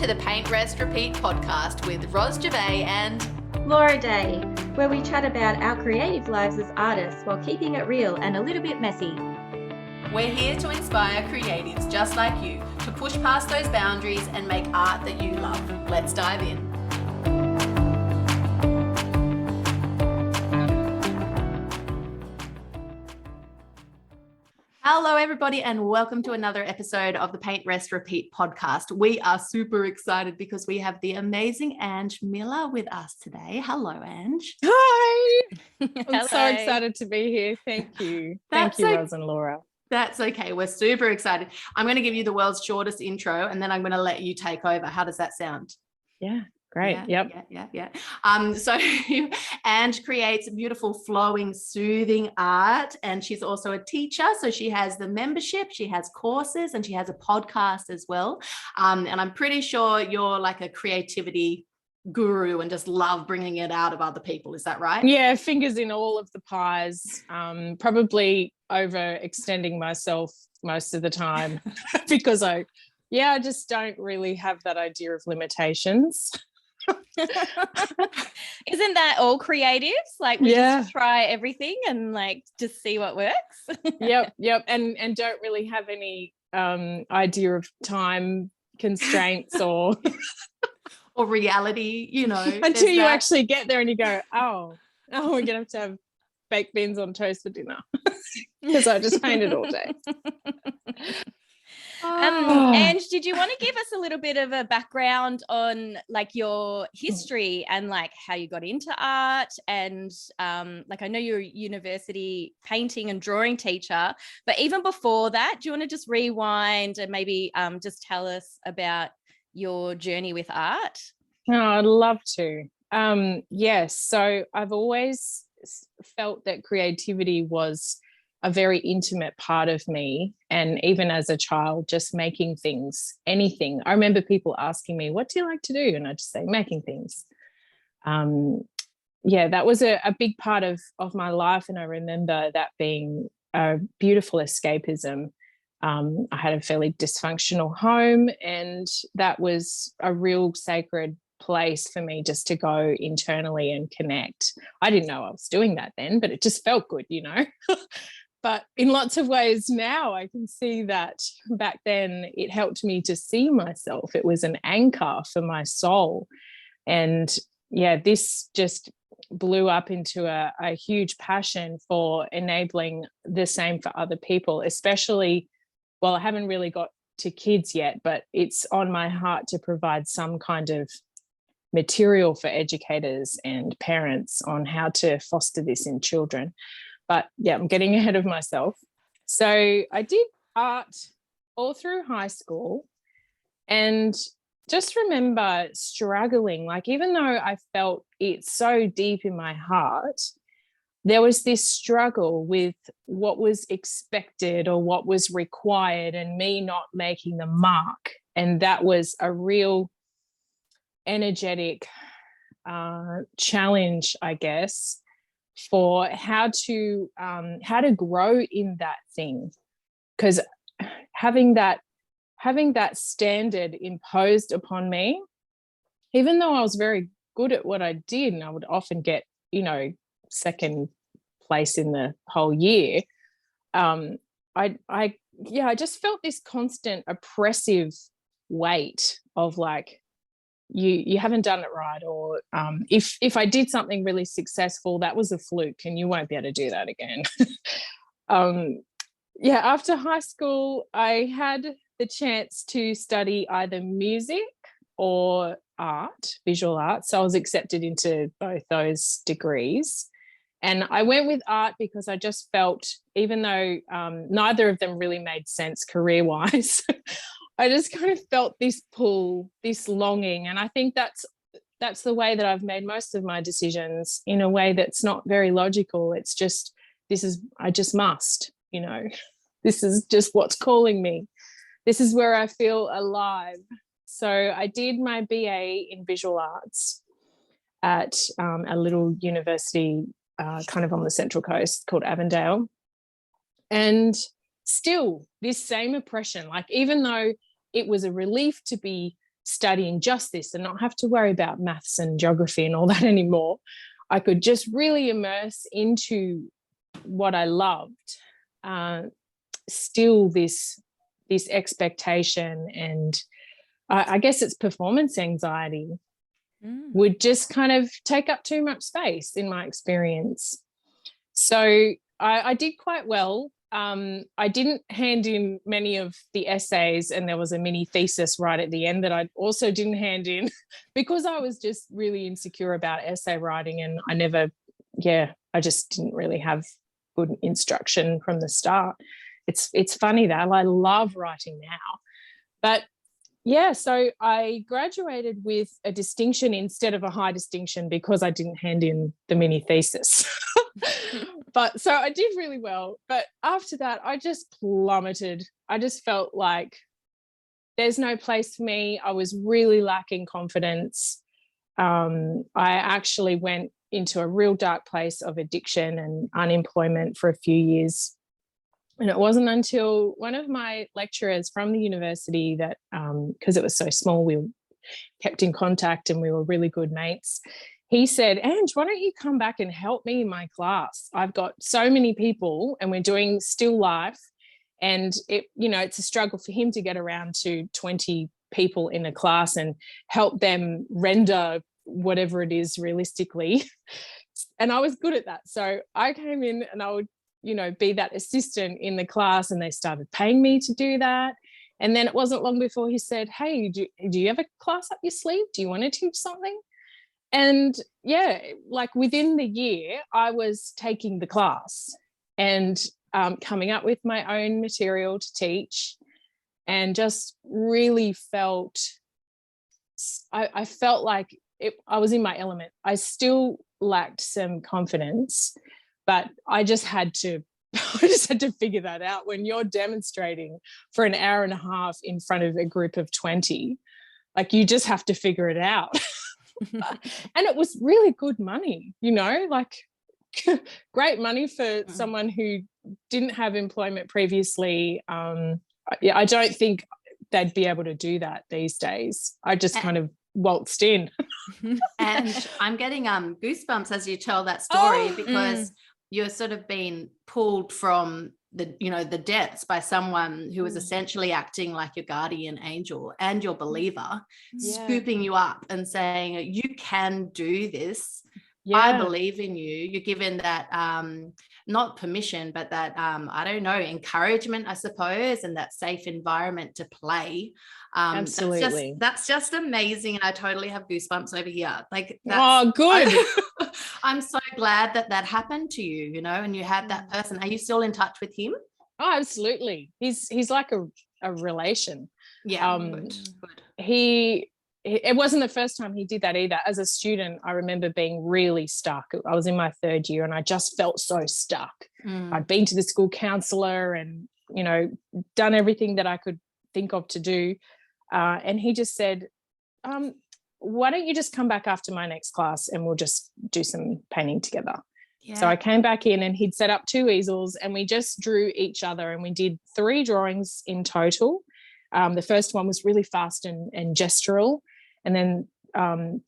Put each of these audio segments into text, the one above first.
to the Paint, Rest, Repeat podcast with Ros Gervais and Laura Day, where we chat about our creative lives as artists while keeping it real and a little bit messy. We're here to inspire creatives just like you to push past those boundaries and make art that you love. Let's dive in. Hello, everybody, and welcome to another episode of the Paint, Rest, Repeat podcast. We are super excited because we have the amazing Ange Miller with us today. Hello, Ange. Hi. I'm so excited to be here. Thank you. Thank you, Ros and Laura. That's okay. We're super excited. I'm going to give you the world's shortest intro, and then I'm going to let you take over. How does that sound? Yeah. Great. Yeah. So Ange creates beautiful, flowing, soothing art, and she's also a teacher. So she has the membership, she has courses, and she has a podcast as well. And I'm pretty sure you're like a creativity guru and just love bringing it out of other people. Is that right? Yeah. Fingers in all of the pies. Probably overextending myself most of the time because I just don't really have that idea of limitations. Isn't that all creatives? Like we just try everything and like just see what works. Yep. And don't really have any idea of time constraints or reality, until you actually get there and you go, oh, we're gonna have baked beans on toast for dinner because I just painted all day. Ange, did you want to give us a little bit of a background on like your history and like how you got into art and like I know you're a university painting and drawing teacher, but even before that, do you want to just rewind and maybe just tell us about your journey with art? Oh, I'd love to. Yes, so I've always felt that creativity was a very intimate part of me. And even as a child, just making things, anything. I remember people asking me, what do you like to do? And I just say, making things. That was a big part of my life. And I remember that being a beautiful escapism. I had a fairly dysfunctional home, and that was a real sacred place for me just to go internally and connect. I didn't know I was doing that then, but it just felt good, But in lots of ways now I can see that back then it helped me to see myself. It was an anchor for my soul. And this just blew up into a huge passion for enabling the same for other people, especially, I haven't really got to kids yet, but it's on my heart to provide some kind of material for educators and parents on how to foster this in children. But I'm getting ahead of myself. So I did art all through high school and just remember struggling, like even though I felt it so deep in my heart, there was this struggle with what was expected or what was required and me not making the mark. And that was a real energetic challenge, I guess, for how to grow in that thing, because having that standard imposed upon me, even though I was very good at what I did and I would often get second place in the whole year, I just felt this constant oppressive weight of like, you haven't done it right, or if I did something really successful, that was a fluke and you won't be able to do that again. After high school, I had the chance to study either music or art, visual art. So I was accepted into both those degrees. And I went with art because I just felt, even though neither of them really made sense career-wise, I just kind of felt this pull, this longing. And I think that's the way that I've made most of my decisions, in a way that's not very logical. It's just, I just must, this is just what's calling me. This is where I feel alive. So I did my BA in visual arts at a little university kind of on the Central Coast called Avondale. And still this same oppression, like even though it was a relief to be studying just this and not have to worry about maths and geography and all that anymore. I could just really immerse into what I loved. Still this expectation, and I guess it's performance anxiety would just kind of take up too much space in my experience. So I did quite well. I didn't hand in many of the essays, and there was a mini thesis right at the end that I also didn't hand in because I was just really insecure about essay writing, and I just didn't really have good instruction from the start. It's funny that I love writing now. But yeah, so I graduated with a distinction instead of a high distinction because I didn't hand in the mini thesis. But so I did really well. But after that, I just plummeted. I just felt like there's no place for me. I was really lacking confidence. I actually went into a real dark place of addiction and unemployment for a few years. And it wasn't until one of my lecturers from the university that, because it was so small, we kept in contact and we were really good mates. He said, Ange, why don't you come back and help me in my class? I've got so many people and we're doing still life. And it's a struggle for him to get around to 20 people in a class and help them render whatever it is realistically. And I was good at that. So I came in and I would, be that assistant in the class, and they started paying me to do that. And then it wasn't long before he said, hey, do you have a class up your sleeve? Do you want to teach something? And yeah, like within the year, I was taking the class and coming up with my own material to teach, and just really felt, I felt like I was in my element. I still lacked some confidence, but I just had to figure that out. When you're demonstrating for an hour and a half in front of a group of 20, like you just have to figure it out. And it was really good money, like great money for someone who didn't have employment previously. I don't think they'd be able to do that these days. I just kind of waltzed in. And I'm getting goosebumps as you tell that story, because you're sort of being pulled from the depths by someone who is essentially acting like your guardian angel and your believer, scooping you up and saying, you can do this. I believe in you. You're given that not permission, but that I don't know, encouragement, I suppose, and that safe environment to play. Absolutely. That's just amazing. And I totally have goosebumps over here. Like, oh, good. I'm so glad that happened to you, and you had that person. Are you still in touch with him? Oh, absolutely. He's like a relation. Yeah. Good. It wasn't the first time he did that either. As a student, I remember being really stuck. I was in my third year and I just felt so stuck. I'd been to the school counselor and, done everything that I could think of to do. And he just said, why don't you just come back after my next class and we'll just do some painting together. Yeah. So I came back in and he'd set up 2 easels and we just drew each other, and we did 3 drawings in total. The first one was really fast and gestural. And then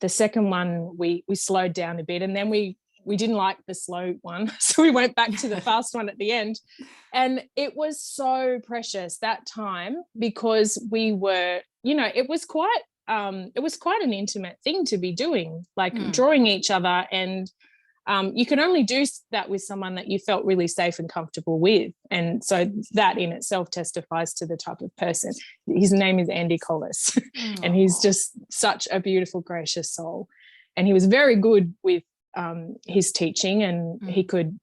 the second one, we slowed down a bit, and then we didn't like the slow one. So we went back to the fast one at the end. And it was so precious that time, because we were, it was quite an intimate thing to be doing, like drawing each other. And you can only do that with someone that you felt really safe and comfortable with. And so that in itself testifies to the type of person. His name is Andy Collis, and he's just such a beautiful, gracious soul. And he was very good with his teaching, and he could,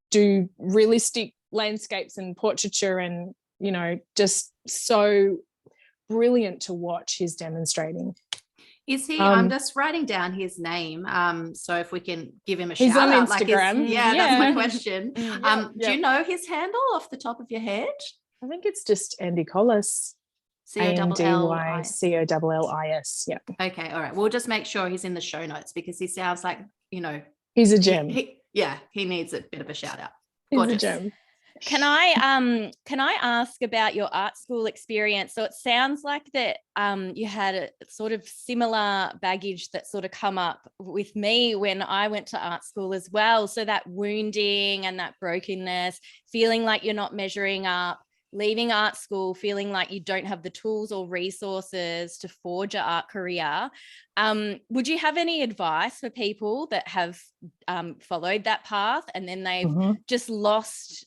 do realistic landscapes and portraiture, and, just so brilliant to watch his demonstrating. Is he? I'm just writing down his name. So if we can give him a shout out. He's on Instagram. That's my question. Do you know his handle off the top of your head? I think it's just Andy Collis. COLLIS. COLLIS. Yeah. Okay. All right. We'll just make sure he's in the show notes, because he sounds like, he's a gem. He needs a bit of a shout out. He's a gem. Can I ask about your art school experience? So it sounds like that you had a sort of similar baggage that sort of come up with me when I went to art school as well. So that wounding and that brokenness, feeling like you're not measuring up, leaving art school, feeling like you don't have the tools or resources to forge an art career. Would you have any advice for people that have followed that path and then they've just lost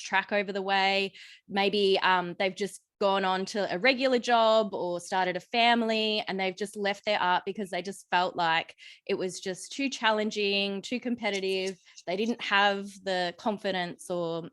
track over the way? Maybe they've just gone on to a regular job or started a family and they've just left their art because they just felt like it was just too challenging, too competitive. They didn't have the confidence or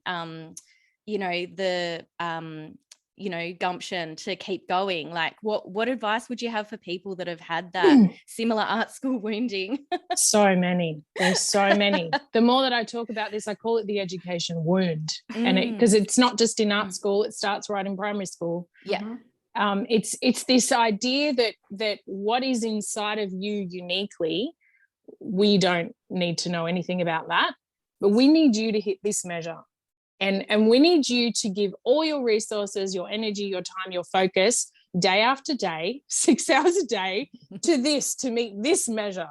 gumption to keep going. Like what advice would you have for people that have had that similar art school wounding? So many. There's so many. The more that I talk about this, I call it the education wound. And because it's not just in art school, it starts right in primary school. Yeah. It's this idea that what is inside of you uniquely, we don't need to know anything about that, but we need you to hit this measure. And we need you to give all your resources, your energy, your time, your focus, day after day, 6 hours a day, to meet this measure.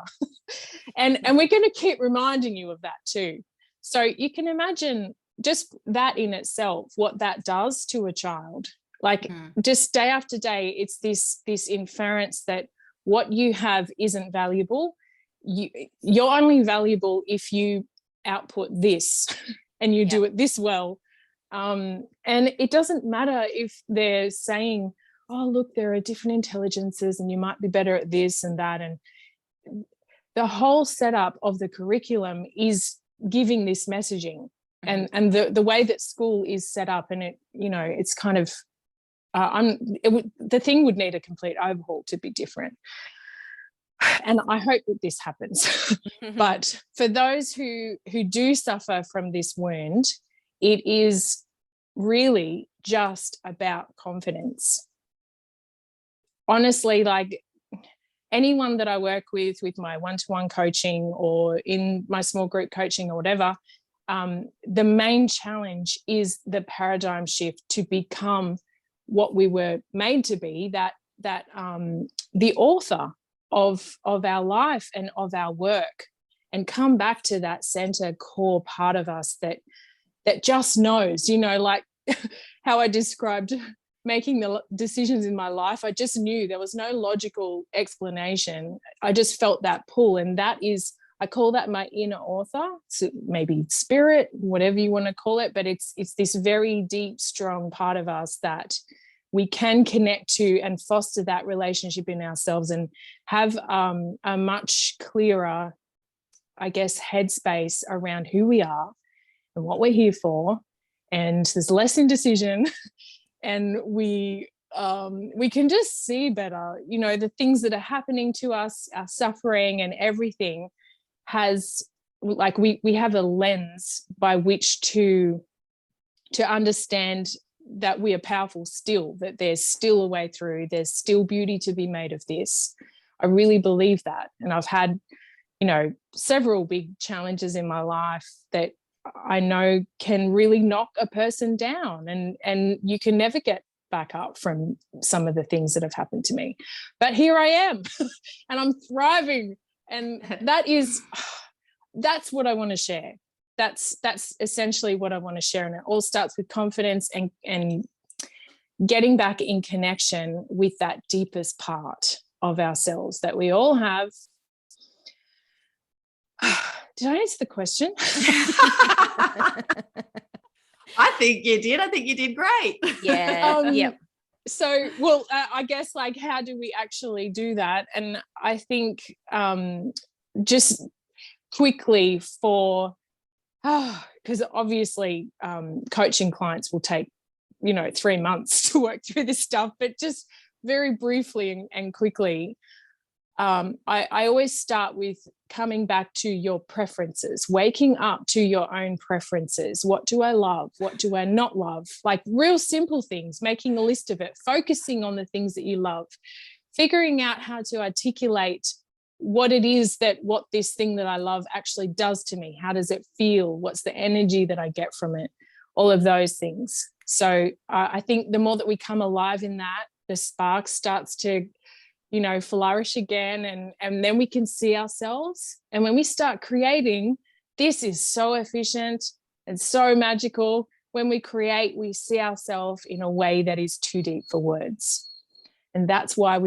and we're going to keep reminding you of that too. So you can imagine just that in itself, what that does to a child. Like just day after day, it's this inference that what you have isn't valuable. You're only valuable if you output this. And you do it this well. And it doesn't matter if they're saying, oh, look, there are different intelligences and you might be better at this and that. And the whole setup of the curriculum is giving this messaging. And the way that school is set up, and it's kind of, the thing would need a complete overhaul to be different. And I hope that this happens. But for those who do suffer from this wound, it is really just about confidence. Honestly, like anyone that I work with my one-to-one coaching or in my small group coaching or whatever, the main challenge is the paradigm shift to become what we were made to be, that the author of our life and of our work, and come back to that center core part of us that just knows, like how I described making the decisions in my life. I just knew there was no logical explanation. I just felt that pull, and that is, I call that my inner author, so maybe spirit, whatever you want to call it, but it's this very deep, strong part of us that we can connect to and foster that relationship in ourselves and have a much clearer, I guess, headspace around who we are and what we're here for. And there's less indecision, and we can just see better, the things that are happening to us, our suffering and everything has, like, we have a lens by which to understand that we are powerful still, that there's still a way through, there's still beauty to be made of this. I really believe that. And I've had, several big challenges in my life that I know can really knock a person down, and you can never get back up from some of the things that have happened to me. But here I am and I'm thriving. And that's what I want to share. That's essentially what I want to share. And it all starts with confidence and getting back in connection with that deepest part of ourselves that we all have. Did I answer the question? I think you did. I think you did great. Yeah. Yep. So, I guess, like, how do we actually do that? And I think just quickly because obviously coaching clients will take 3 months to work through this stuff, but just very briefly and quickly, I always start with coming back to your preferences, waking up to your own preferences. What do I love? What do I not love? Like real simple things, making a list of it, focusing on the things that you love, figuring out how to articulate what it is what this thing that I love actually does to me. How does it feel? What's the energy that I get from it? all of those things. So I think the more that we come alive in that, the spark starts to, flourish again, and then we can see ourselves. And when we start creating, this is so efficient and so magical. When we create, we see ourselves in a way that is too deep for words. And that's why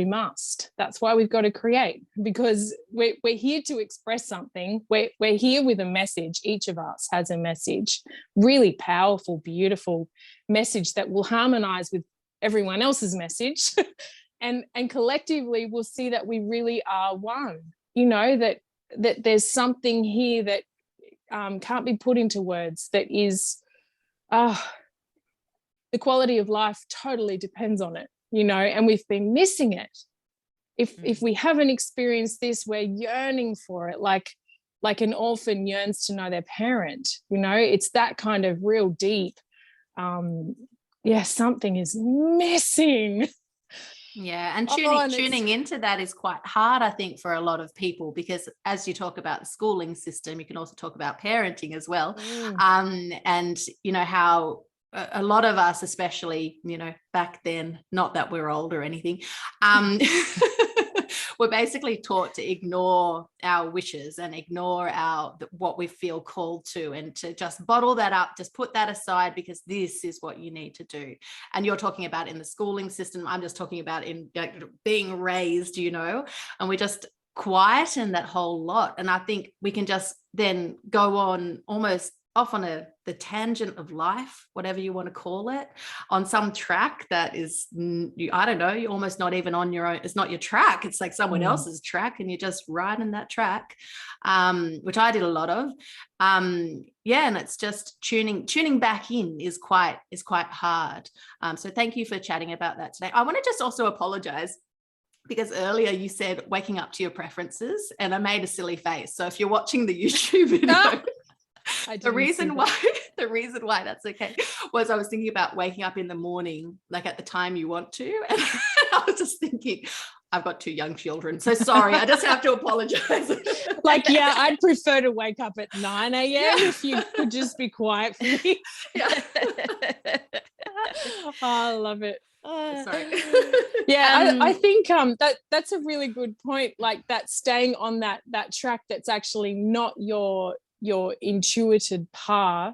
that's why we've got to create, because we're here to express something. We're here with a message. Each of us has a message, really powerful, beautiful message that will harmonize with everyone else's message. and collectively we'll see that we really are one, that there's something here that can't be put into words, that is, the quality of life totally depends on it. And we've been missing it. If we haven't experienced this, we're yearning for it, like an orphan yearns to know their parent. It's that kind of real deep. Something is missing. Yeah, and tuning into that is quite hard, I think, for a lot of people, because as you talk about the schooling system, you can also talk about parenting as well. And how a lot of us, especially, back then, not that we're old or anything, we're basically taught to ignore our wishes and ignore what we feel called to, and to just bottle that up, just put that aside, because this is what you need to do. And you're talking about in the schooling system, I'm just talking about in being raised, and we just quieten that whole lot. And I think we can just then go on almost off on the tangent of life, whatever you want to call it, on some track that is, I don't know, you're almost not even on your own. It's not your track. It's like someone else's track, and you're just riding that track, which I did a lot of. And it's just tuning back in is quite hard. So thank you for chatting about that today. I want to just also apologize, because earlier you said waking up to your preferences, and I made a silly face. So if you're watching the YouTube video, the reason why that's okay was I was thinking about waking up in the morning, like at the time you want to. And I was just thinking, I've got 2 young children, so sorry, I just have to apologize. I'd prefer to wake up at 9 a.m. if you could just be quiet for me. Yeah. I love it. Sorry. I think that's a really good point, like that, staying on that track that's actually not your intuited path.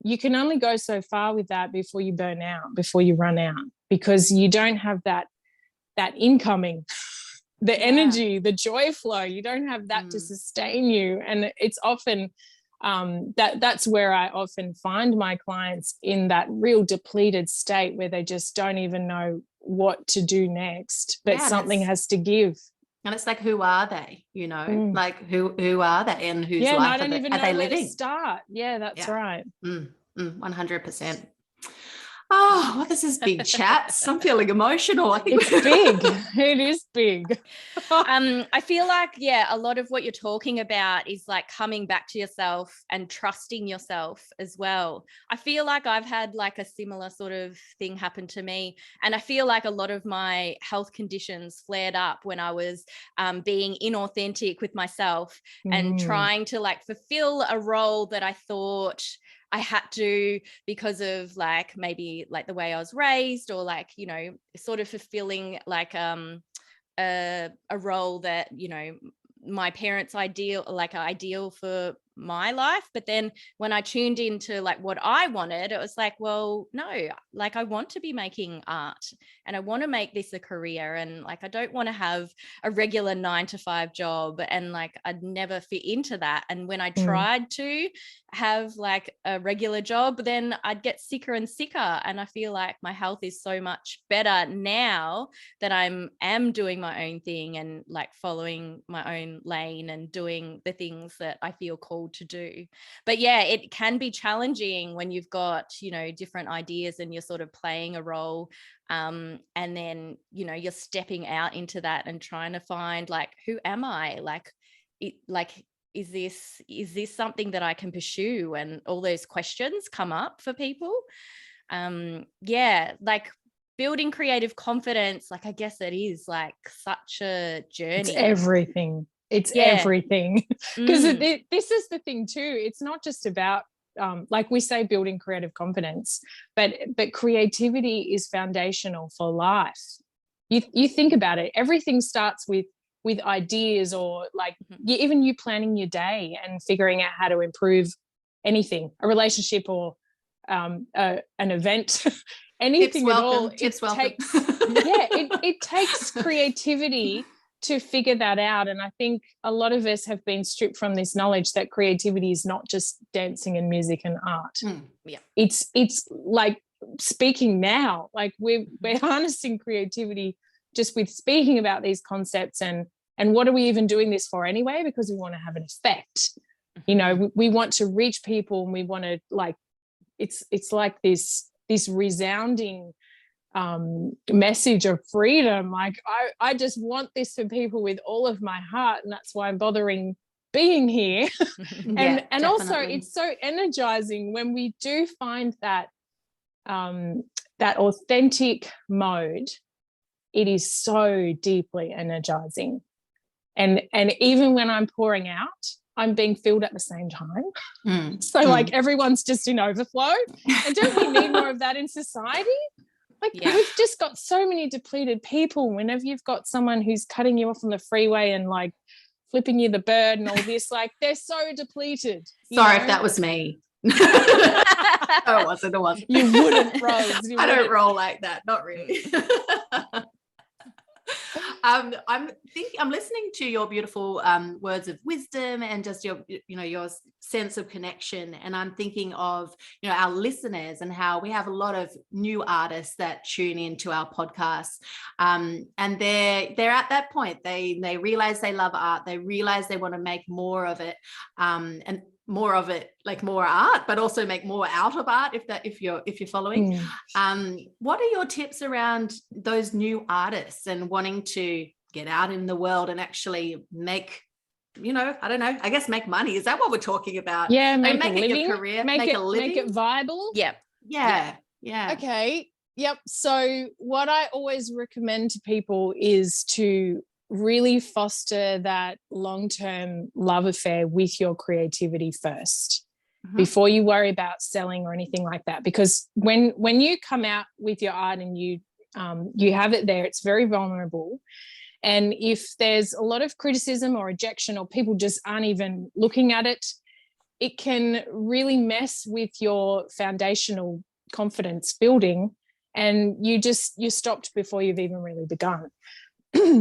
You can only go so far with that before you burn out, before you run out, because you don't have that incoming, the energy, the joy flow. You don't have that to sustain you. And it's often that's where I often find my clients, in that real depleted state where they just don't even know what to do next, but something has to give. And it's like, who are they? Like who are they, and whose life I don't even know they where living? to start. Yeah, that's right. 100%. Oh, well, this is big chats. I'm feeling emotional. I think it's big. It is big. I feel like, a lot of what you're talking about is like coming back to yourself and trusting yourself as well. I feel like I've had like a similar sort of thing happen to me. And I feel like a lot of my health conditions flared up when I was being inauthentic with myself and trying to like fulfill a role that I thought I had to, because of like maybe like the way I was raised, or like, sort of fulfilling like a role that, my parents' ideal for my life. But then when I tuned into like what I wanted, it was like, well, no, like I want to be making art, and I want to make this a career, and like I don't want to have a regular 9-to-5 job, and like I'd never fit into that. And when I tried to have like a regular job, then I'd get sicker and sicker. And I feel like my health is so much better now that I am doing my own thing, and like following my own lane and doing the things that I feel called to do. But it can be challenging when you've got, different ideas, and you're sort of playing a role, and then, you're stepping out into that and trying to find like, who am I? Is this something that I can pursue? And all those questions come up for people. Like building creative confidence, like I guess it is like such a journey. It's everything. It's everything. Because this is the thing too. It's not just about like we say, building creative confidence, but creativity is foundational for life. You think about it, everything starts with ideas, or like even you planning your day and figuring out how to improve anything, a relationship, or an event, anything at all. It takes creativity to figure that out. And I think a lot of us have been stripped from this knowledge that creativity is not just dancing and music and art. It's like speaking now, like we're harnessing creativity just with speaking about these concepts, and what are we even doing this for anyway? Because we want to have an effect. You know, we want to reach people, and we want to, like, it's like this resounding message of freedom. Like I just want this for people with all of my heart, and that's why I'm bothering being here. and also it's so energizing when we do find that that authentic mode. It is so deeply energizing, and even when I'm pouring out, I'm being filled at the same time. Like everyone's just in overflow. And don't we need more of that in society? Like we've just got so many depleted people. Whenever you've got someone who's cutting you off on the freeway and like flipping you the bird and all this, like they're so depleted. Sorry if that was me. No, it wasn't. You wouldn't, Rose. I don't roll like that. Not really. I'm listening to your beautiful words of wisdom, and just your sense of connection, and I'm thinking of our listeners, and how we have a lot of new artists that tune into our podcast, and they're at that point. They realize they love art, they realize they want to make more of it, and more of it, like more art, but also make more out of art, if you're following. What are your tips around those new artists and wanting to get out in the world and actually make, I don't know, I guess make money? Is that what we're talking about? Yeah, like make a living, your career, make a living, make it viable. Yeah. Okay. Yep. So what I always recommend to people is to really foster that long-term love affair with your creativity first, before you worry about selling or anything like that. Because when you come out with your art and you have it there, it's very vulnerable. And if there's a lot of criticism or rejection, or people just aren't even looking at it, it can really mess with your foundational confidence building, and you're stopped before you've even really begun.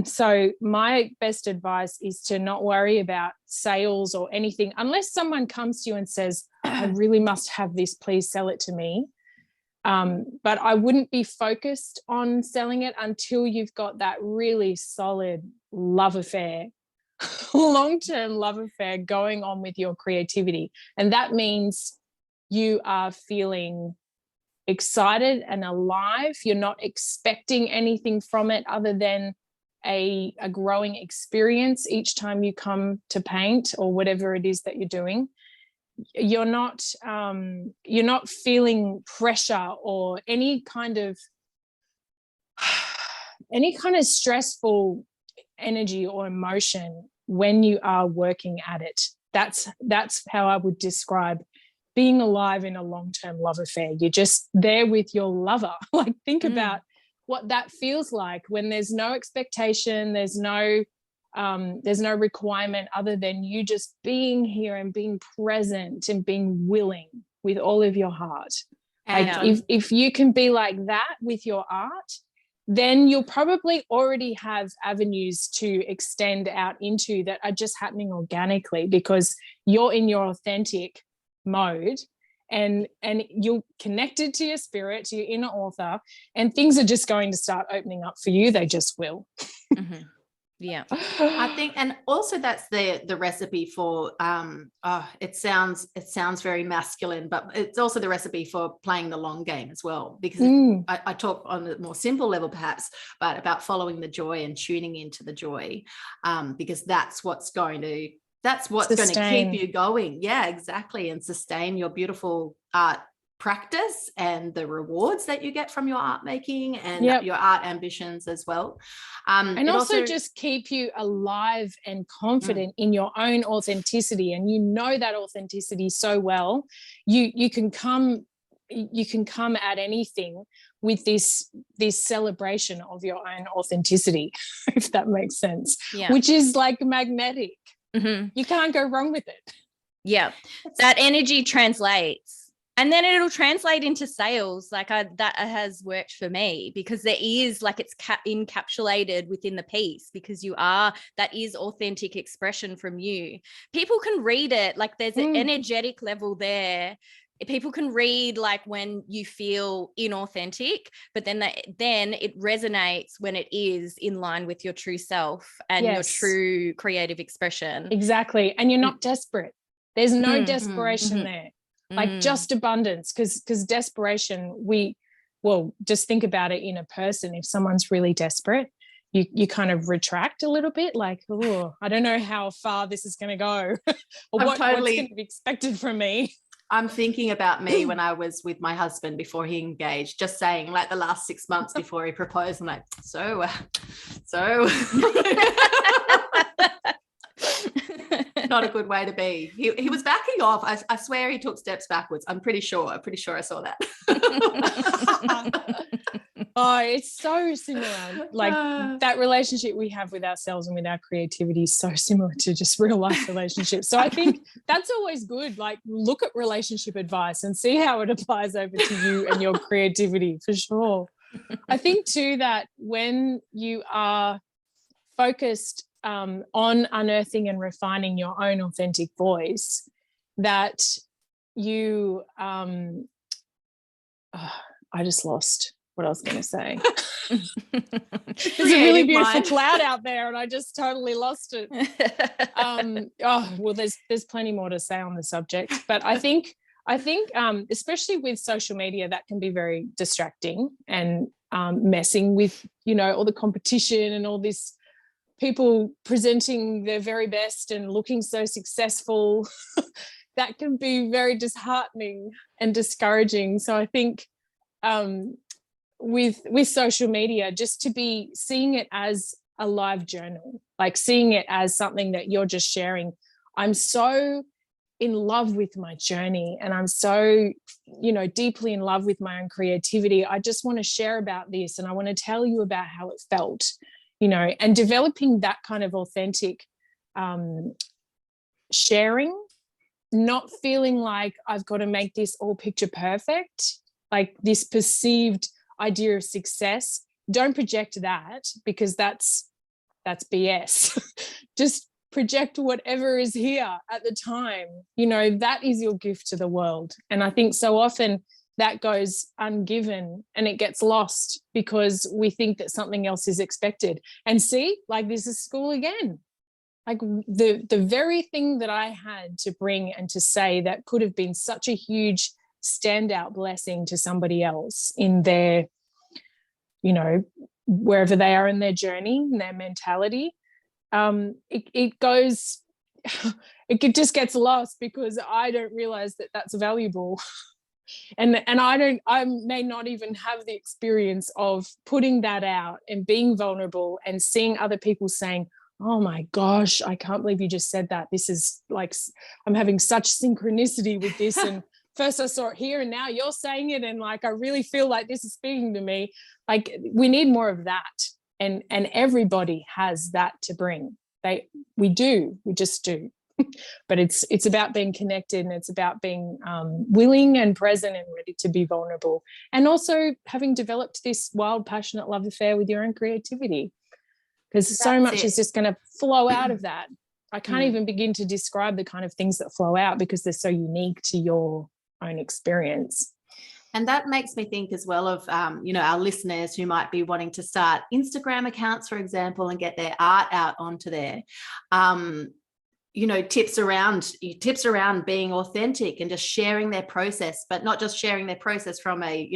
So my best advice is to not worry about sales or anything unless someone comes to you and says, I really must have this, please sell it to me. But I wouldn't be focused on selling it until you've got that really solid love affair, long-term love affair going on with your creativity. And that means you are feeling excited and alive. You're not expecting anything from it other than a growing experience each time you come to paint or whatever it is that you're doing. You're not feeling pressure or any kind of stressful energy or emotion when you are working at it. That's how I would describe being alive in a long-term love affair. You're just there with your lover. Like, think about what that feels like when there's no expectation, there's no requirement other than you just being here and being present and being willing with all of your heart. And if you can be like that with your art, then you'll probably already have avenues to extend out into that are just happening organically because you're in your authentic mode. And you're connected to your spirit, to your inner author, and things are just going to start opening up for you. They just will. Yeah, I think, and also that's the recipe for it sounds very masculine, but it's also the recipe for playing the long game as well, because I talk on a more simple level perhaps, but about following the joy and tuning into the joy, because that's what's going to keep you going. Yeah, exactly. And sustain your beautiful art practice and the rewards that you get from your art making and your art ambitions as well. And also just keep you alive and confident in your own authenticity. And you know that authenticity so well. You can come at anything with this celebration of your own authenticity, if that makes sense, which is like magnetic. You can't go wrong with it. Yeah, that energy translates. And then it'll translate into sales. Like that has worked for me, because there is like, it's encapsulated within the piece, because that is authentic expression from you. People can read it. Like there's an energetic level there. People can read like when you feel inauthentic, but then it resonates when it is in line with your true self and your true creative expression. Exactly. And you're not desperate. There's no desperation there. Like just abundance, because desperation, just think about it in a person. If someone's really desperate, you kind of retract a little bit, like, oh, I don't know how far this is going to go or what's going to be expected from me. I'm thinking about me when I was with my husband before he engaged, just saying like the last 6 months before he proposed, I'm like, so not a good way to be. He was backing off. I swear he took steps backwards. I'm pretty sure I saw that. Oh, it's so similar. Like that relationship we have with ourselves and with our creativity is so similar to just real life relationships. So I think that's always good. Like look at relationship advice and see how it applies over to you and your creativity, for sure. I think too that when you are focused on unearthing and refining your own authentic voice, that you I just lost what I was going to say. There's a really beautiful cloud out there and I just totally lost it. There's plenty more to say on the subject, but I think especially with social media, that can be very distracting and messing with all the competition and all this people presenting their very best and looking so successful. That can be very disheartening and discouraging. So I think with social media, just to be seeing it as a live journal, like seeing it as something that you're just sharing. I'm so in love with my journey and I'm so, deeply in love with my own creativity. I just want to share about this and I want to tell you about how it felt, and developing that kind of authentic sharing, not feeling like I've got to make this all picture perfect, like this perceived idea of success. Don't project that, because that's BS. Just project whatever is here at the time. That is your gift to the world. And I think so often that goes ungiven and it gets lost because we think that something else is expected. And see, like this is school again. Like the very thing that I had to bring and to say that could have been such a huge standout blessing to somebody else in their, wherever they are in their journey, in their mentality, it just gets lost because I don't realize that that's valuable. And I may not even have the experience of putting that out and being vulnerable and seeing other people saying, oh my gosh, I can't believe you just said that. This is like, I'm having such synchronicity with this. And first I saw it here and now you're saying it. And like, I really feel like this is speaking to me. Like we need more of that. And everybody has that to bring. We just do. But it's about being connected and it's about being willing and present and ready to be vulnerable. And also having developed this wild, passionate love affair with your own creativity. Because so much is just going to flow out of that. I can't even begin to describe the kind of things that flow out because they're so unique to your own experience. And that makes me think as well of, our listeners who might be wanting to start Instagram accounts, for example, and get their art out onto there. Tips around being authentic and just sharing their process, but not just sharing their process from a,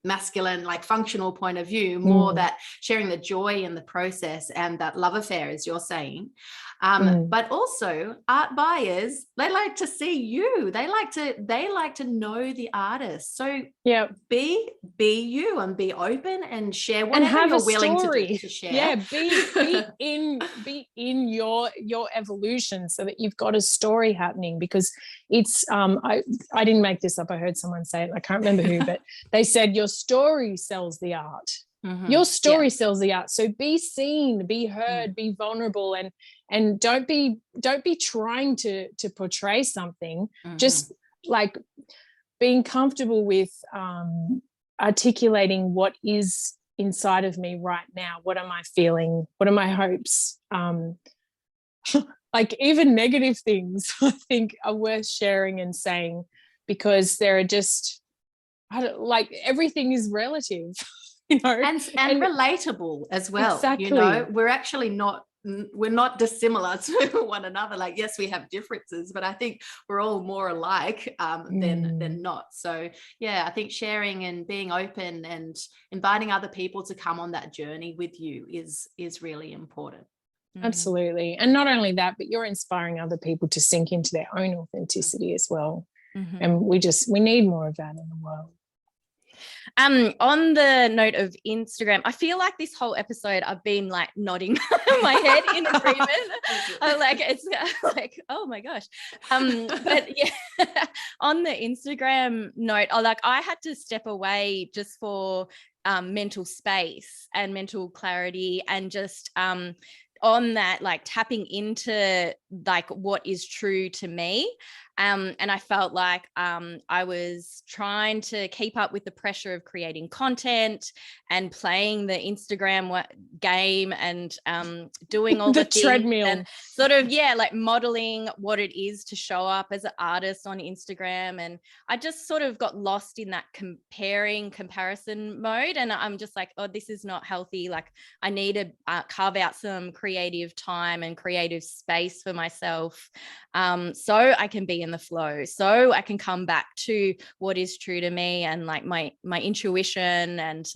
masculine, like functional point of view, more that sharing the joy in the process and that love affair, as you're saying. But also art buyers, they like to see you. They like to know the artist. So yeah, be you and be open and share and whatever have you're a willing story to share. Yeah, be in your evolution, so that you've got a story happening. Because it's I didn't make this up. I heard someone say it. I can't remember who, but they said your story sells the art. Your story sells the art. So be seen, be heard, be vulnerable, and don't be trying to portray something. Just like being comfortable with articulating what is inside of me right now. What am I feeling? What are my hopes? Like even negative things I think are worth sharing and saying, because there are just, like, everything is relative. You know, and relatable as well. Exactly. You know, we're not dissimilar to one another. Like, yes, we have differences, but I think we're all more alike than not. So yeah, I think sharing and being open and inviting other people to come on that journey with you is really important. Absolutely. And not only that, but you're inspiring other people to sink into their own authenticity as well. And we need more of that in the world. On the note of Instagram, I feel like this whole episode I've been like nodding my head in agreement. Like, it's like, oh my gosh. But yeah, on the Instagram note, I had to step away just for mental space and mental clarity, and just on that, like tapping into like what is true to me. And I felt like I was trying to keep up with the pressure of creating content and playing the Instagram game and doing all the treadmill and sort of, like modeling what it is to show up as an artist on Instagram. And I just sort of got lost in that comparison mode. And I'm just like, oh, this is not healthy. Like, I need to carve out some creative time and creative space for myself, so I can be in the flow, so I can come back to what is true to me and like my intuition and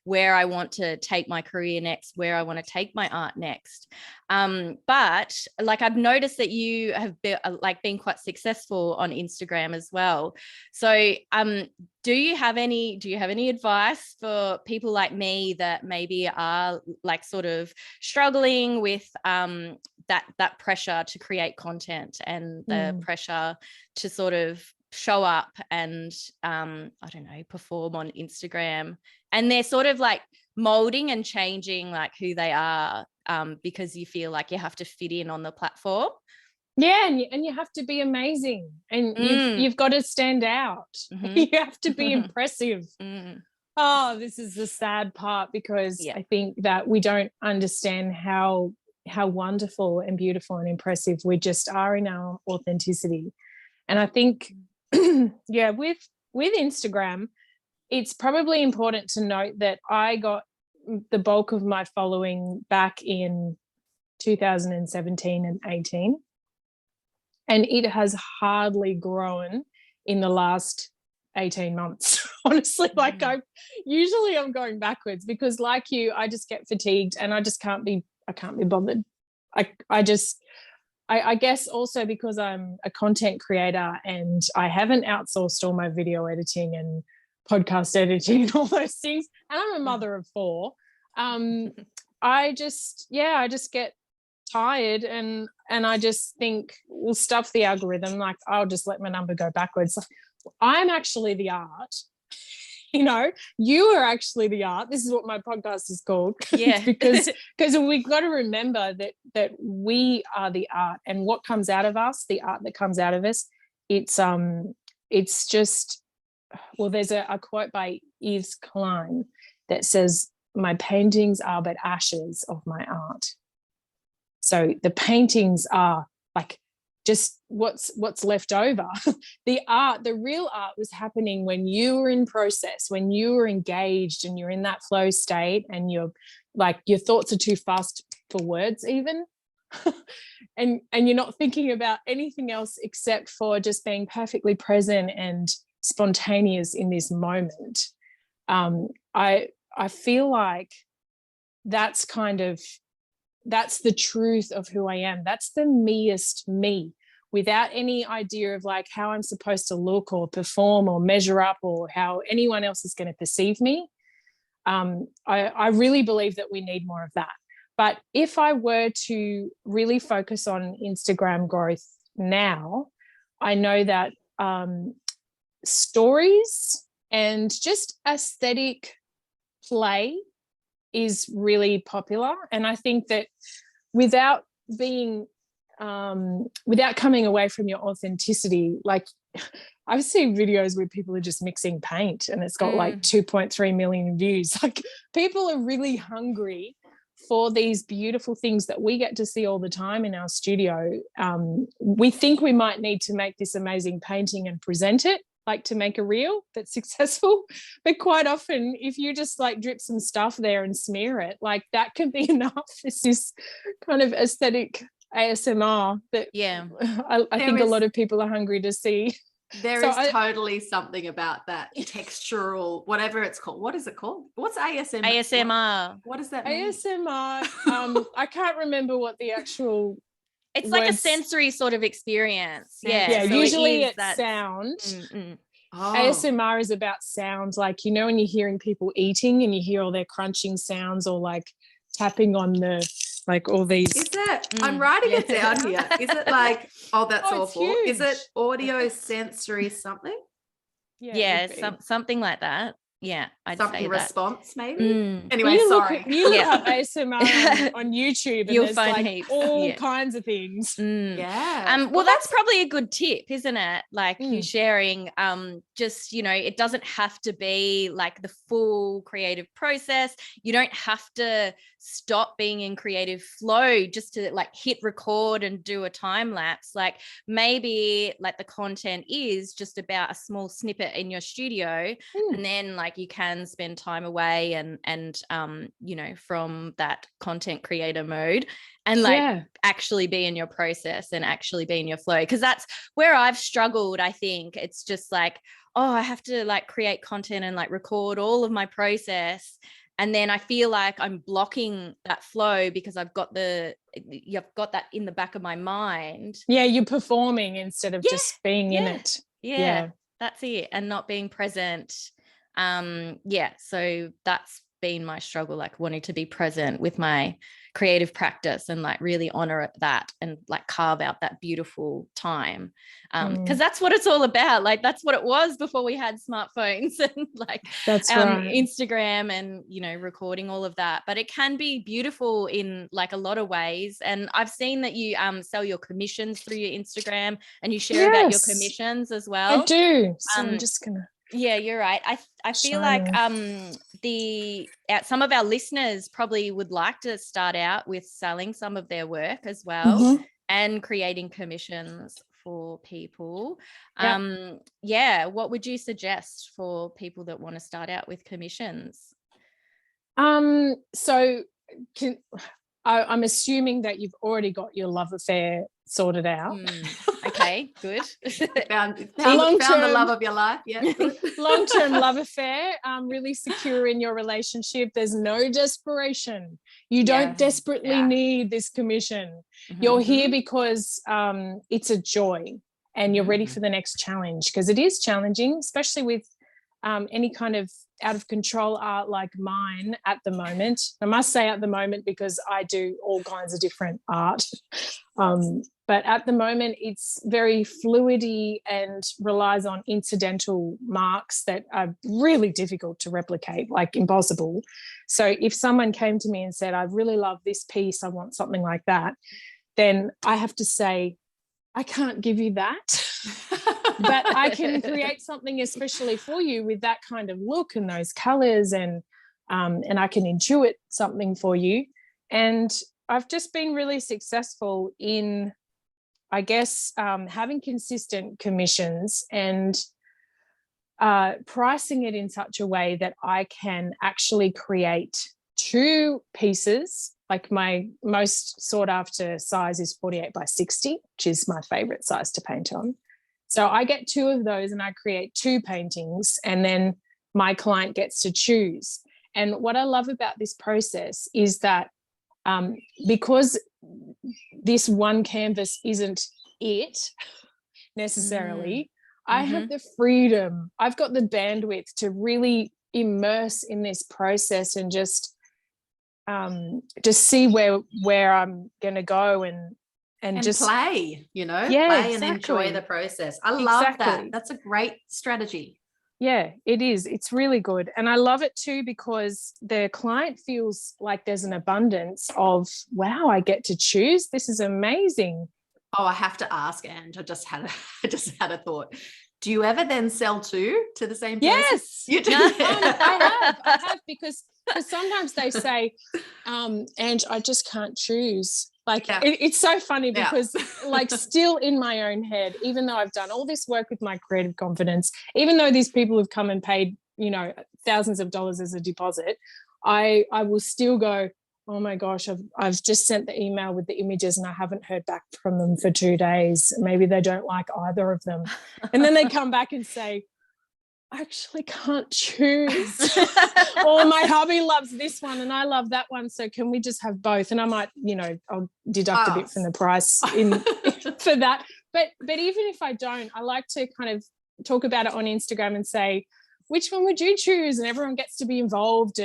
where I want to take my career next, where I want to take my art next. But like, I've noticed that you have been quite successful on Instagram as well. So do you have any advice for people like me that maybe are like sort of struggling with that pressure to create content and the pressure to sort of show up and I don't know, perform on Instagram, and they're sort of like molding and changing like who they are because you feel like you have to fit in on the platform? Yeah, and you have to be amazing, and you've got to stand out. You have to be impressive. Oh, this is the sad part, because I think that we don't understand how wonderful and beautiful and impressive we just are in our authenticity. And I think with Instagram, it's probably important to note that I got the bulk of my following back in 2017 and 18, and it has hardly grown in the last 18 months. Honestly, like I'm going backwards, because like you, I just get fatigued and I just can't be bothered. I guess also because I'm a content creator and I haven't outsourced all my video editing and podcast editing and all those things, and I'm a mother of 4. I just get tired and I just think, we'll stuff the algorithm, like I'll just let my number go backwards. I'm actually the art. You know, you are actually the art. This is what my podcast is called. Yeah. because we've got to remember that we are the art, and what comes out of us, the art that comes out of us, it's just, well, there's a quote by Yves Klein that says, "My paintings are but ashes of my art." So the paintings are like just what's left over. The real art was happening when you were in process, when you were engaged and you're in that flow state, and you're like, your thoughts are too fast for words even. and you're not thinking about anything else except for just being perfectly present and spontaneous in this moment. I feel like that's kind of that's the truth of who I am. That's the meest me, without any idea of like how I'm supposed to look or perform or measure up or how anyone else is going to perceive me. I really believe that we need more of that. But if I were to really focus on Instagram growth now, I know that stories and just aesthetic play is really popular. And I think that without coming away from your authenticity, like I've seen videos where people are just mixing paint and it's got like 2.3 million views. Like people are really hungry for these beautiful things that we get to see all the time in our studio. We think we might need to make this amazing painting and present it, like to make a reel that's successful. But quite often, if you just like drip some stuff there and smear it, like that can be enough. It's this kind of aesthetic ASMR that I think a lot of people are hungry to see. There is totally something about that textural, whatever it's called. What is it called? What's ASMR? ASMR. What does that mean? ASMR. I can't remember what the actual. It's like a sensory sort of experience. Yeah. Yeah. So usually it's sound. Oh. ASMR is about sound. Like, you know, when you're hearing people eating and you hear all their crunching sounds or like tapping on the, like all these. Is it? I'm writing it down here. Is it like, that's awful. Is it audio sensory something? Yeah, something like that. Yeah, I'd something say response maybe. Anyway, you sorry. Look up ASMR on YouTube and you'll there's find like heaps. all kinds of things. Yeah. Well, that's probably a good tip, isn't it? Like you sharing, just, you know, it doesn't have to be like the full creative process. You don't have to stop being in creative flow just to like hit record and do a time lapse. Like maybe like the content is just about a small snippet in your studio and then like you can spend time away and you know, from that content creator mode and like actually be in your process and actually be in your flow, because that's where I've struggled. I think it's just like, I have to like create content and like record all of my process, and then I feel like I'm blocking that flow because you've got that in the back of my mind. Yeah, you're performing instead of just being in it. Yeah, that's it, and not being present. So that's been my struggle, like wanting to be present with my creative practice and like really honor that and like carve out that beautiful time, because that's what it's all about. Like that's what it was before we had smartphones and like that's right. Instagram and, you know, recording all of that. But it can be beautiful in like a lot of ways, and I've seen that you sell your commissions through your Instagram and you share about your commissions as well. I do. So I'm just gonna. Yeah, you're right. I feel like some of our listeners probably would like to start out with selling some of their work as well and creating commissions for people. What would you suggest for people that want to start out with commissions? So I'm assuming that you've already got your love affair sorted out. Okay, good. found the love of your life. Yeah, long-term love affair. Really secure in your relationship. There's no desperation. You don't desperately need this commission. You're here because it's a joy, and you're ready for the next challenge, because it is challenging, especially with any kind of out of control art like mine at the moment. I must say at the moment because I do all kinds of different art. But at the moment it's very fluidy and relies on incidental marks that are really difficult to replicate, like impossible. So if someone came to me and said, I really love this piece, I want something like that, then I have to say, I can't give you that. But I can create something especially for you with that kind of look and those colors, and I can intuit something for you. And I've just been really successful in, I guess, having consistent commissions and pricing it in such a way that I can actually create 2 pieces. Like my most sought after size is 48 by 60, which is my favorite size to paint on. So I get 2 of those and I create 2 paintings, and then my client gets to choose. And what I love about this process is that because this one canvas isn't it necessarily, I have the freedom, I've got the bandwidth to really immerse in this process and just see where I'm going to go and just play, yeah, play exactly. and enjoy the process. I love that. That's a great strategy. Yeah, it is. It's really good. And I love it too, because the client feels like there's an abundance of, wow, I get to choose. This is amazing. Oh, I have to ask, Ange. I just had a thought. Do you ever then sell to the same person? Yes. You do. I have because sometimes they say, Ange, I just can't choose. Like, it's so funny because like still in my own head, even though I've done all this work with my creative confidence, even though these people have come and paid, thousands of dollars as a deposit, I will still go, oh my gosh, I've just sent the email with the images and I haven't heard back from them for 2 days. Maybe they don't like either of them. And then they come back and say, I actually can't choose. Or my hubby loves this one and I love that one. So can we just have both? And I might, I'll deduct a bit from the price for that. But even if I don't, I like to kind of talk about it on Instagram and say, which one would you choose? And everyone gets to be involved.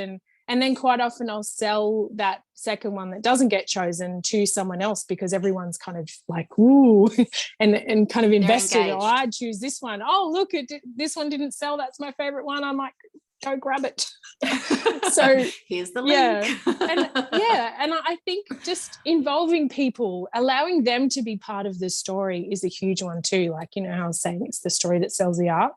And then quite often I'll sell that second one that doesn't get chosen to someone else because everyone's kind of like, ooh, and kind of invested. Oh, I'd choose this one. Oh, look, this one didn't sell. That's my favorite one. I might go grab it. So here's the link. And I think just involving people, allowing them to be part of the story is a huge one too. Like, how I was saying, it's the story that sells the art.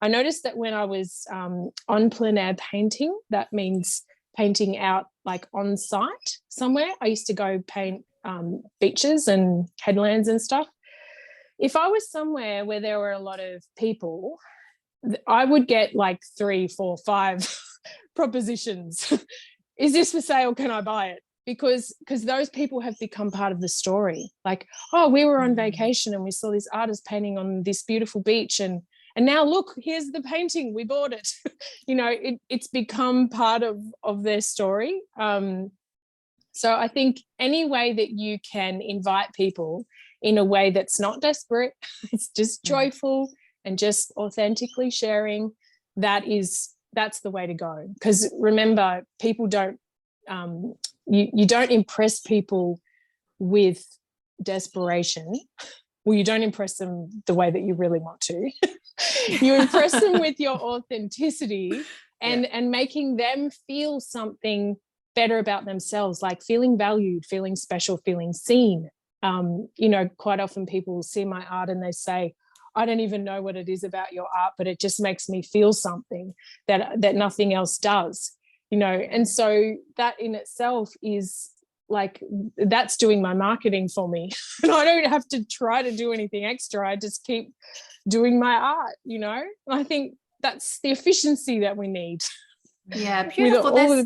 I noticed that when I was on plein air painting, that means painting out like on site somewhere. I used to go paint beaches and headlands and stuff. If I was somewhere where there were a lot of people, I would get like 3, 4, 5 propositions. Is this for sale? Can I buy it? Because those people have become part of the story. Like, oh, we were on vacation and we saw this artist painting on this beautiful beach and now look, here's the painting, we bought it. It's become part of their story. So I think any way that you can invite people in a way that's not desperate, it's just joyful and just authentically sharing, that's the way to go. Because remember, people don't, you don't impress people with desperation. Well, you don't impress them the way that you really want to. You impress them with your authenticity and making them feel something better about themselves, like feeling valued, feeling special, feeling seen. Quite often people see my art and they say, I don't even know what it is about your art, but it just makes me feel something that nothing else does, and so that in itself is like, that's doing my marketing for me. And I don't have to try to do anything extra. I just keep doing my art, And I think that's the efficiency that we need. Yeah, beautiful.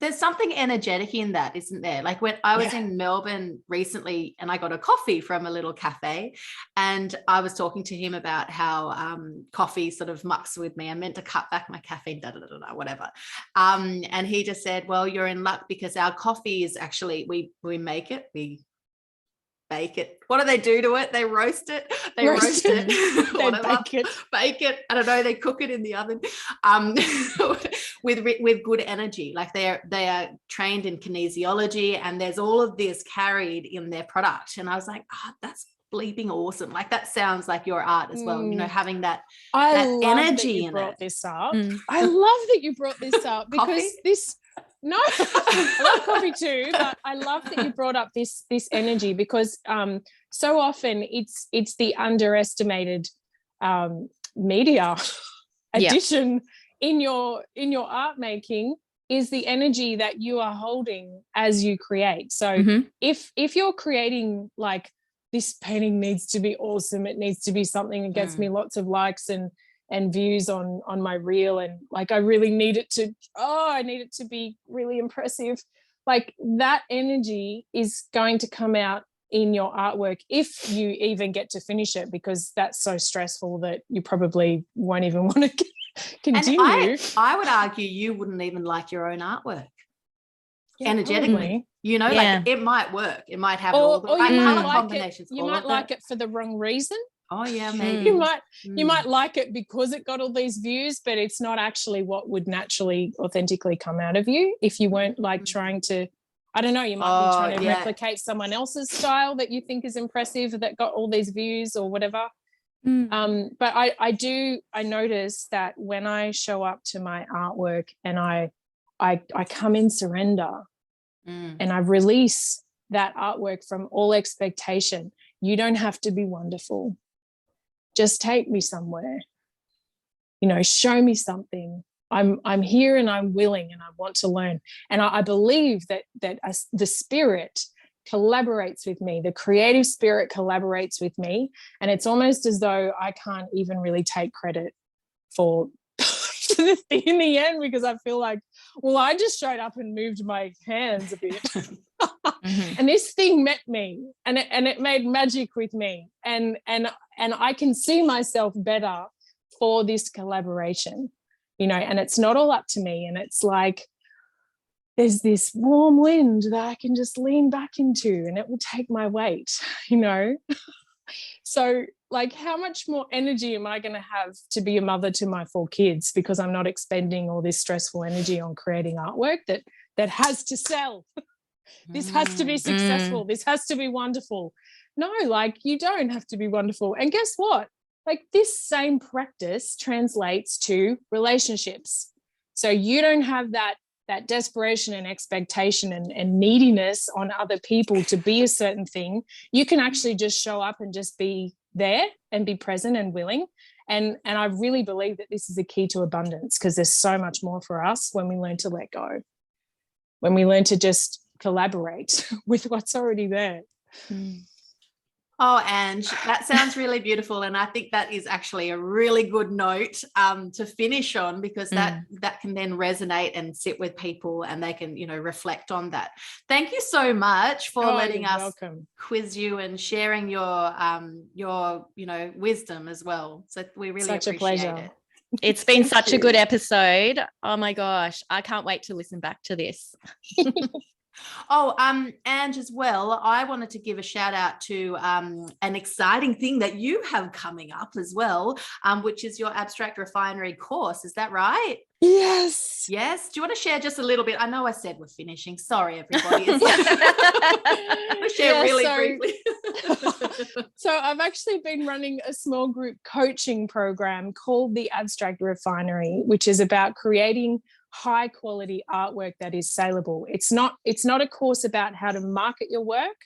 There's something energetic in that, isn't there? Like when I was in Melbourne recently and I got a coffee from a little cafe and I was talking to him about how coffee sort of mucks with me. I meant to cut back my caffeine, whatever. And he just said, well, you're in luck because our coffee is actually, we make it, we bake it. What do they do to it? They roast it. They roast it. They bake it. I don't know. They cook it in the oven with good energy. Like they are trained in kinesiology, and there's all of this carried in their product. And I was like, that's bleeping awesome. Like that sounds like your art as well. Having that energy in it. This up. I love that you brought this up because No, I love coffee too, but I love that you brought up this energy because so often it's the underestimated media addition in your art making is the energy that you are holding as you create. So if you're creating like this painting needs to be awesome, it needs to be something that gets me lots of likes and views on my reel, and like I really need it to be really impressive, like that energy is going to come out in your artwork if you even get to finish it, because that's so stressful that you probably won't even want to continue. And I would argue you wouldn't even like your own artwork. energetically, probably. like it might work. It might have or all the right you might color like combinations. you might like it for the wrong reason. Oh yeah, maybe. You might like it because it got all these views, but it's not actually what would naturally, authentically come out of you if you weren't like trying to, I don't know, you might be trying to replicate someone else's style that you think is impressive that got all these views or whatever. But I notice that when I show up to my artwork and I come in surrender and I release that artwork from all expectation. You don't have to be wonderful. Just take me somewhere, show me something. I'm here and I'm willing and I want to learn. And I believe that the spirit collaborates with me. The creative spirit collaborates with me. And it's almost as though I can't even really take credit for the thing in the end, because I feel like, well, I just showed up and moved my hands a bit. And this thing met me and it made magic with me. And I can see myself better for this collaboration, and it's not all up to me. And it's like, there's this warm wind that I can just lean back into and it will take my weight, So like, how much more energy am I going to have to be a mother to my 4 kids because I'm not expending all this stressful energy on creating artwork that has to sell? This has to be successful. This has to be wonderful. No, like, you don't have to be wonderful. And guess what? Like, this same practice translates to relationships. So you don't have that desperation and expectation and neediness on other people to be a certain thing. You can actually just show up and just be there and be present and willing. And I really believe that this is a key to abundance, because there's so much more for us when we learn to let go, when we learn to just collaborate with what's already there. Oh, Ange, that sounds really beautiful. And I think that is actually a really good note to finish on, because that can then resonate and sit with people and they can, reflect on that. Thank you so much for letting us quiz you and sharing your wisdom as well. So we really appreciate it. It's been such a good episode. Oh my gosh, I can't wait to listen back to this. Oh, Ange, as well, I wanted to give a shout out to an exciting thing that you have coming up as well, which is your Abstract Refinery course. Is that right? Yes. Do you want to share just a little bit? I know I said we're finishing. Sorry, everybody. Briefly. So I've actually been running a small group coaching program called the Abstract Refinery, which is about creating high quality artwork that is saleable. It's not a course about how to market your work.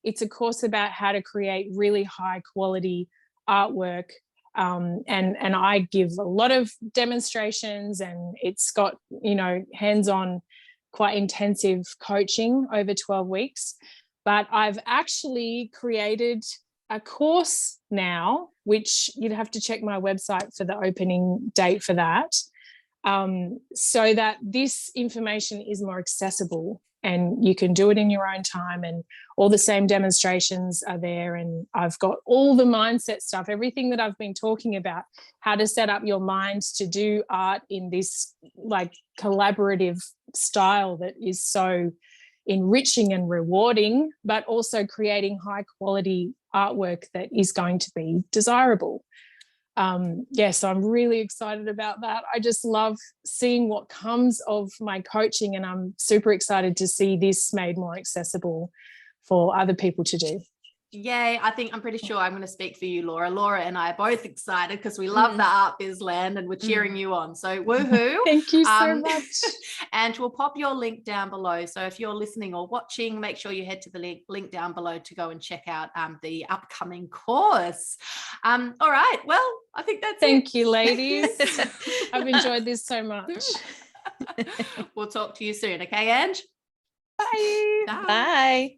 It's a course about how to create really high quality artwork. And I give a lot of demonstrations, and it's got, hands-on, quite intensive coaching over 12 weeks. But I've actually created a course now, which you'd have to check my website for the opening date for that. So that this information is more accessible and you can do it in your own time, and all the same demonstrations are there. And I've got all the mindset stuff, everything that I've been talking about, how to set up your mind to do art in this like collaborative style that is so enriching and rewarding, but also creating high quality artwork that is going to be desirable. So I'm really excited about that. I just love seeing what comes of my coaching, and I'm super excited to see this made more accessible for other people to do. Yay. I'm pretty sure I'm going to speak for you, Laura. Laura and I are both excited because we love the Art Biz land and we're cheering you on. So woohoo. Thank you so much. And we'll pop your link down below. So if you're listening or watching, make sure you head to the link down below to go and check out the upcoming course. All right. Well, I think that's it. Thank you, ladies. I've enjoyed this so much. We'll talk to you soon. Okay, Ange? Bye. Bye.